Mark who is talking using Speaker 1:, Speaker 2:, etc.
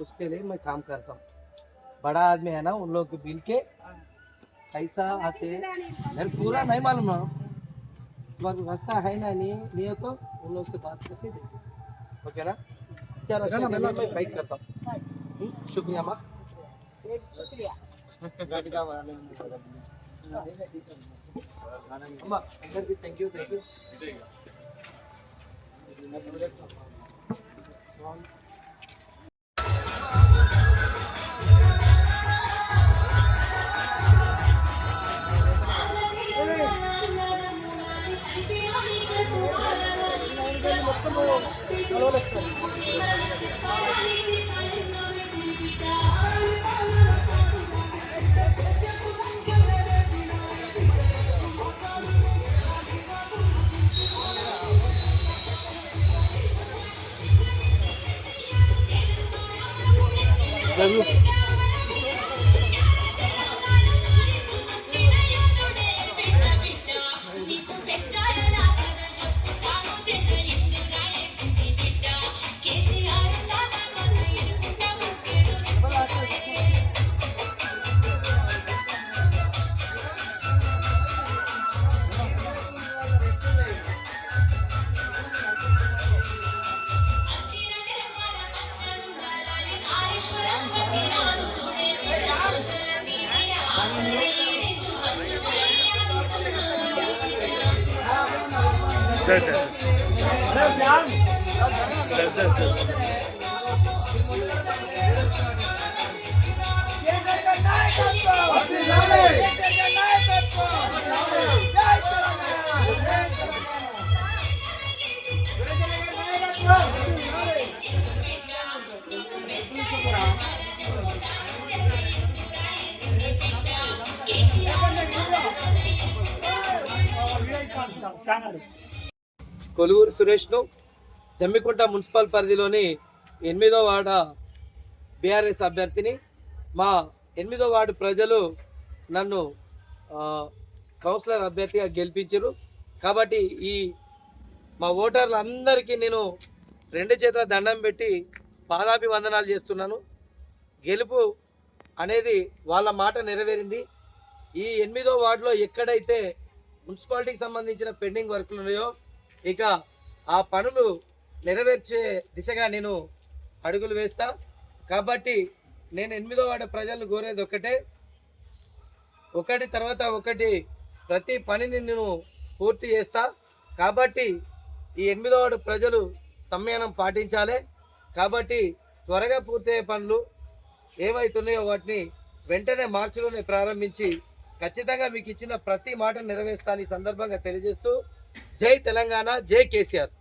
Speaker 1: उसके लिए मैं काम करता हूँ। बड़ा आदमी है ना, उन लोग के बिल के पैसा आते मेरे पूरा नहीं मालूम ना, पर रास्ता है ना, नहीं हो तो उन लोग से बात करके देते, ओके ना। चलो मैं फाइट करता हूँ। शुक्रिया माँ, शुक्रिया। अम्मा अंदर भी थैंक यू। కొలువూరు సురేష్ను జమ్మికుంట మున్సిపల్ పరిధిలోని 8వ వార్డు బీఆర్ఎస్ అభ్యర్థిని. మా 8వ వార్డు ప్రజలు నన్ను కౌన్సిలర్ అభ్యర్థిగా గెలిపించారు. కాబట్టి ఈ మా ఓటర్లందరికీ నేను 2 చేతుల దండం పెట్టి పాదాభివందనాలు చేస్తున్నాను. గెలుపు అనేది వాళ్ళ మాట నెరవేరింది. ఈ 8వ వార్డులో ఎక్కడైతే మున్సిపాలిటీకి సంబంధించిన పెండింగ్ వర్కులు ఉన్నాయో ఇక ఆ పనులు నెరవేర్చే దిశగా నేను అడుగులు వేస్తా. కాబట్టి నేను 8వ వార్డు ప్రజలను కోరేది ఒకటి తర్వాత ఒకటి ప్రతి పనిని నేను పూర్తి చేస్తా. కాబట్టి ఈ 8వ వార్డు ప్రజలు సంయమనం పాటించాలి. కాబట్టి త్వరగా పూర్తయ్యే పనులు ఏవైతున్నాయో వాటిని వెంటనే మార్చిలోనే ప్రారంభించి ఖచ్చితంగా మీకు ఇచ్చిన ప్రతి మాట నెరవేర్స్తాను ఈ సందర్భంగా తెలియజేస్తూ జై తెలంగాణ, జై కేసీఆర్.